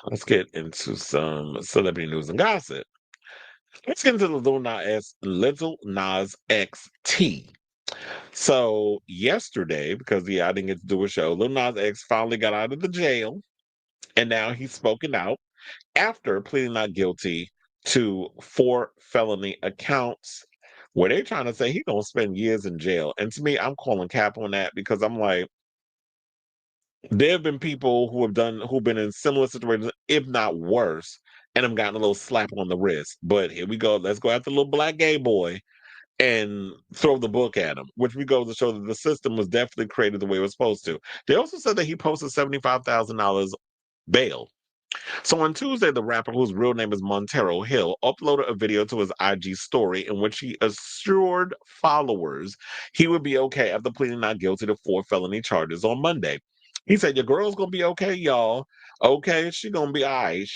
let's get into some celebrity news and gossip. Let's get into the Little Nas X So yesterday, because I didn't get to do a show, Lil Nas X finally got out of the jail, and now he's spoken out after pleading not guilty to 4 felony accounts, where they're trying to say he's gonna spend years in jail. And to me, I'm calling cap on that because I'm like, there have been people who've been in similar situations, if not worse, and have gotten a little slap on the wrist. But here we go. Let's go after the little black gay boy and throw the book at him, which we go to show that the system was definitely created the way it was supposed to. They also said that he posted $75,000 bail. So on Tuesday, the rapper, whose real name is Montero Hill, uploaded a video to his IG story in which he assured followers he would be okay after pleading not guilty to 4 felony charges on Monday. He said, "Your girl's gonna be okay, y'all. Okay, she gonna be all right.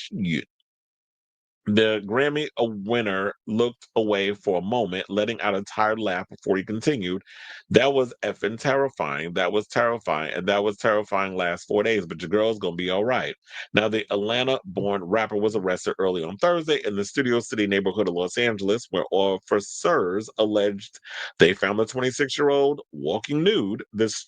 The Grammy winner looked away for a moment, letting out a tired laugh before he continued. That was effing terrifying. That was terrifying. And that was terrifying last 4 days, but your girl's going to be all right." Now, the Atlanta born rapper was arrested early on Thursday in the Studio City neighborhood of Los Angeles, where officers alleged they found the 26-year-old walking nude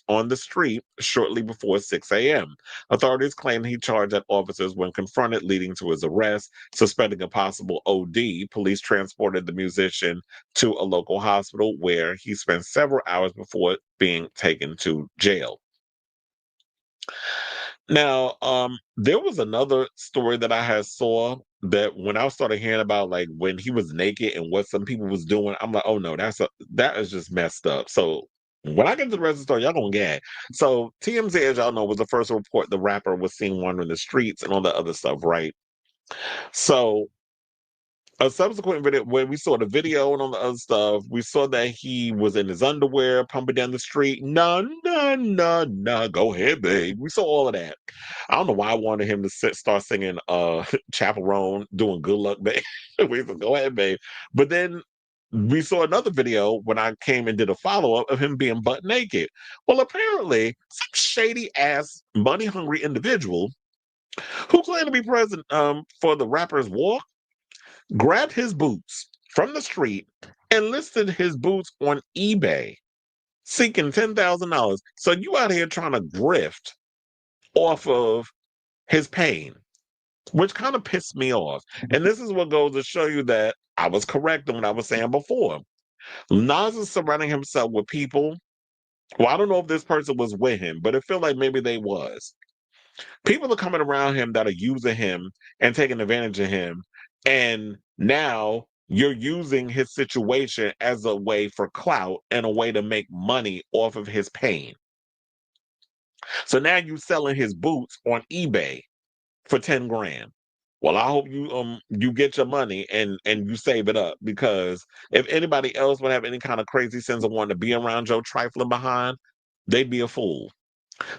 on the street shortly before 6 a.m. Authorities claim he charged at officers when confronted, leading to his arrest. Suspecting a possible OD, police transported the musician to a local hospital where he spent several hours before being taken to jail. Now, there was another story that I had saw that when I started hearing about like when he was naked and what some people was doing, I'm like, oh no, that is just messed up. So when I get to the rest of the story, y'all gonna gag. So TMZ, as y'all know, was the first to report the rapper was seen wandering the streets and all that other stuff, right? So a subsequent video when we saw the video and all the other stuff, we saw that he was in his underwear pumping down the street. No, no, no, no. Go ahead, babe. We saw all of that. I don't know why I wanted him to start singing Chaperone, doing good luck, babe. We said, go ahead, babe. But then we saw another video when I came and did a follow-up of him being butt naked. Well, apparently, some shady ass, money hungry individual who claimed to be present for the rapper's walk grabbed his boots from the street and listed his boots on eBay, seeking $10,000. So you out here trying to grift off of his pain, which kind of pissed me off. And this is what goes to show you that I was correct on what I was saying before. Nas is surrounding himself with people. Well, I don't know if this person was with him, but it felt like maybe they was. People are coming around him that are using him and taking advantage of him. And now you're using his situation as a way for clout and a way to make money off of his pain. So now you selling his boots on eBay for 10 grand. Well, I hope you get your money and you save it up, because if anybody else would have any kind of crazy sense of wanting to be around Joe trifling behind, they'd be a fool.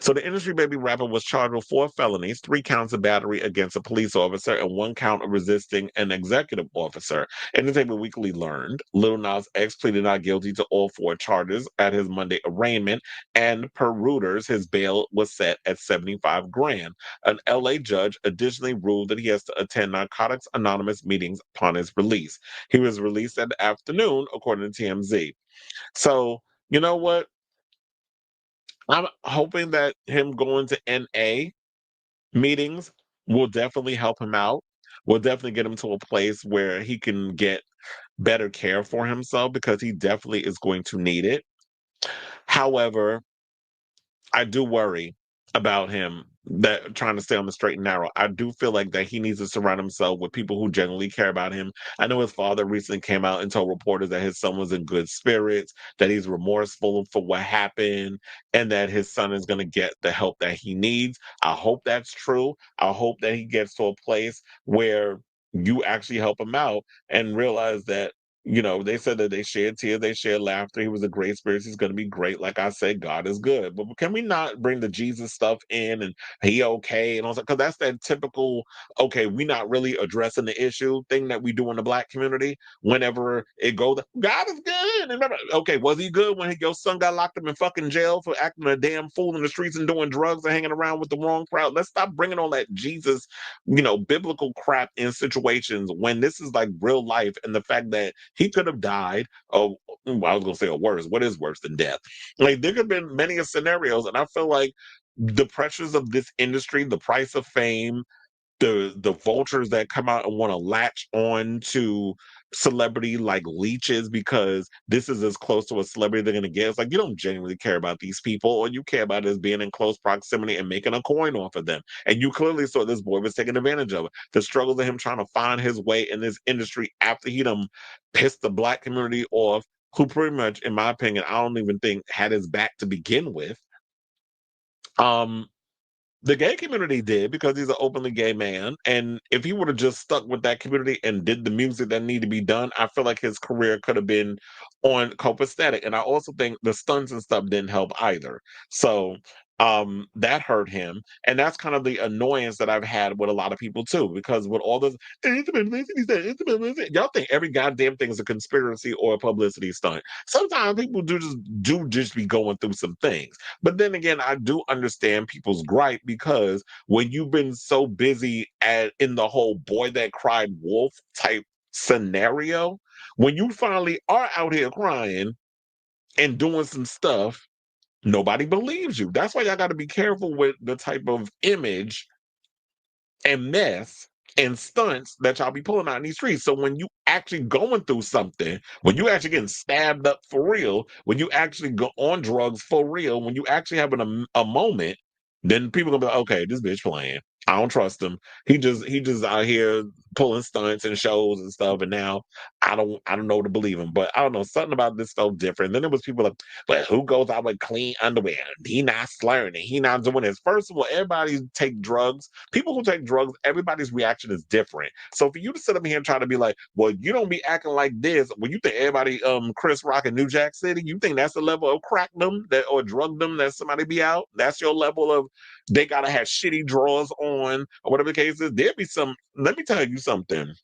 So the industry baby rapper was charged with 4 felonies, 3 counts of battery against a police officer, and 1 count of resisting an executive officer. Entertainment Weekly learned Lil Nas X pleaded not guilty to all 4 charges at his Monday arraignment, and per Reuters, his bail was set at 75 grand. An LA judge additionally ruled that he has to attend Narcotics Anonymous meetings upon his release. He was released that afternoon, according to TMZ. So, you know what? I'm hoping that him going to NA meetings will definitely help him out. Will definitely get him to a place where he can get better care for himself, because he definitely is going to need it. However, I do worry about him that trying to stay on the straight and narrow. I do feel like that he needs to surround himself with people who genuinely care about him. I know his father recently came out and told reporters that his son was in good spirits, that he's remorseful for what happened, and that his son is going to get the help that he needs. I hope that's true. I hope that he gets to a place where you actually help him out and realize that They said that they shared tears, they shared laughter. He was a great spirit. He's going to be great. Like I said, God is good. But can we not bring the Jesus stuff in and he okay and all that? Because that's that typical, okay, we not really addressing the issue thing that we do in the black community. Whenever it goes, God is good. And remember, okay, was he good when your son got locked up in fucking jail for acting a damn fool in the streets and doing drugs and hanging around with the wrong crowd? Let's stop bringing all that Jesus, biblical crap in situations when this is like real life, and the fact that he could have died. Oh, I was gonna say a worse. What is worse than death? Like there could have been many scenarios, and I feel like the pressures of this industry, the price of fame, the vultures that come out and want to latch on to celebrity like leeches because this is as close to a celebrity they're going to get. It's like you don't genuinely care about these people, or you care about us being in close proximity and making a coin off of them. And you clearly saw this boy was taking advantage of it. The struggles of him trying to find his way in this industry after he done pissed the black community off, who pretty much, in my opinion, I don't even think had his back to begin with. Um, the gay community did because he's an openly gay man. And if he would have just stuck with that community and did the music that needed to be done, I feel like his career could have been on copacetic. And I also think the stunts and stuff didn't help either. So that hurt him. And that's kind of the annoyance that I've had with a lot of people too, because with all this, y'all think every goddamn thing is a conspiracy or a publicity stunt. Sometimes people do just be going through some things. But then again, I do understand people's gripe because when you've been so busy in the whole boy that cried wolf type scenario, when you finally are out here crying and doing some stuff, nobody believes you. That's why y'all got to be careful with the type of image and mess and stunts that y'all be pulling out in these streets. So when you actually going through something, when you actually getting stabbed up for real, when you actually go on drugs for real, when you actually having a moment, then people gonna be like, okay, this bitch playing. I don't trust him. He just out here pulling stunts and shows and stuff. And now I don't know to believe him. But I don't know, something about this felt different. Then there was people like, but who goes out with clean underwear? He not slurring it. He not doing this. First of all, everybody take drugs. People who take drugs, everybody's reaction is different. So for you to sit up here and try to be like, well, you don't be acting like this. When you think everybody, Chris Rock in New Jack City, you think that's the level of crackdom that or drugdom that somebody be out? That's your level of they gotta have shitty drawers on or whatever the case is. There be some. Let me tell you something.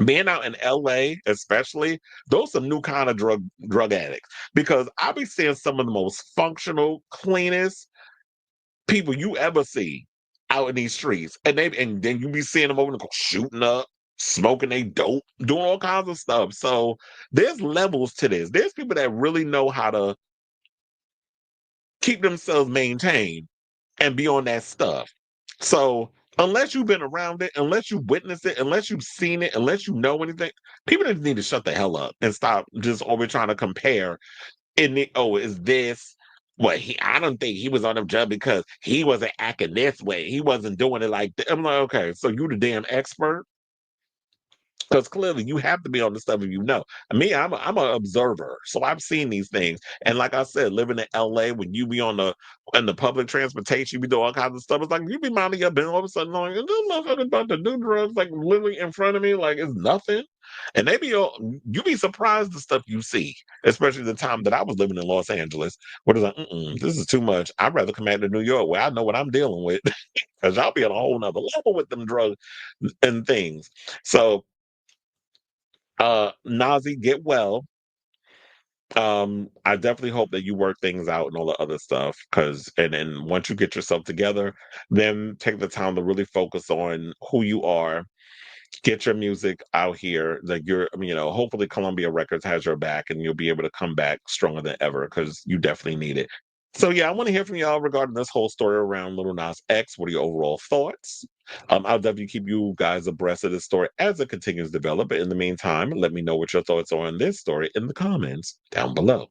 Being out in LA, especially, those some new kind of drug addicts. Because I be seeing some of the most functional, cleanest people you ever see out in these streets. And then you be seeing them over there shooting up, smoking they dope, doing all kinds of stuff. So there's levels to this. There's people that really know how to keep themselves maintained and be on that stuff. So unless you've been around it, unless you witnessed it, unless you've seen it, unless you know anything, people just need to shut the hell up and stop just always trying to compare. Is this what he? I don't think he was on the job because he wasn't acting this way. He wasn't doing it like that. I'm like, okay, so you the damn expert. Because clearly you have to be on the stuff if you know. Me, I'm an observer, so I've seen these things. And like I said, living in LA, when you be on the public transportation, you be doing all kinds of stuff. It's like you be minding your business, all of a sudden, like, this motherfucker about to do drugs, like literally in front of me, like it's nothing. And they be all, you be surprised the stuff you see, especially the time that I was living in Los Angeles, where it's like, this is too much. I'd rather come back to New York where I know what I'm dealing with, because y'all be on a whole nother level with them drugs and things. So Nazi, get well. I definitely hope that you work things out and all the other stuff. Cause and then once you get yourself together, then take the time to really focus on who you are. Get your music out here. Like hopefully Columbia Records has your back and you'll be able to come back stronger than ever because you definitely need it. So yeah, I want to hear from y'all regarding this whole story around Little Nas X. What are your overall thoughts? I'll definitely keep you guys abreast of this story as it continues to develop. But in the meantime, let me know what your thoughts are on this story in the comments down below.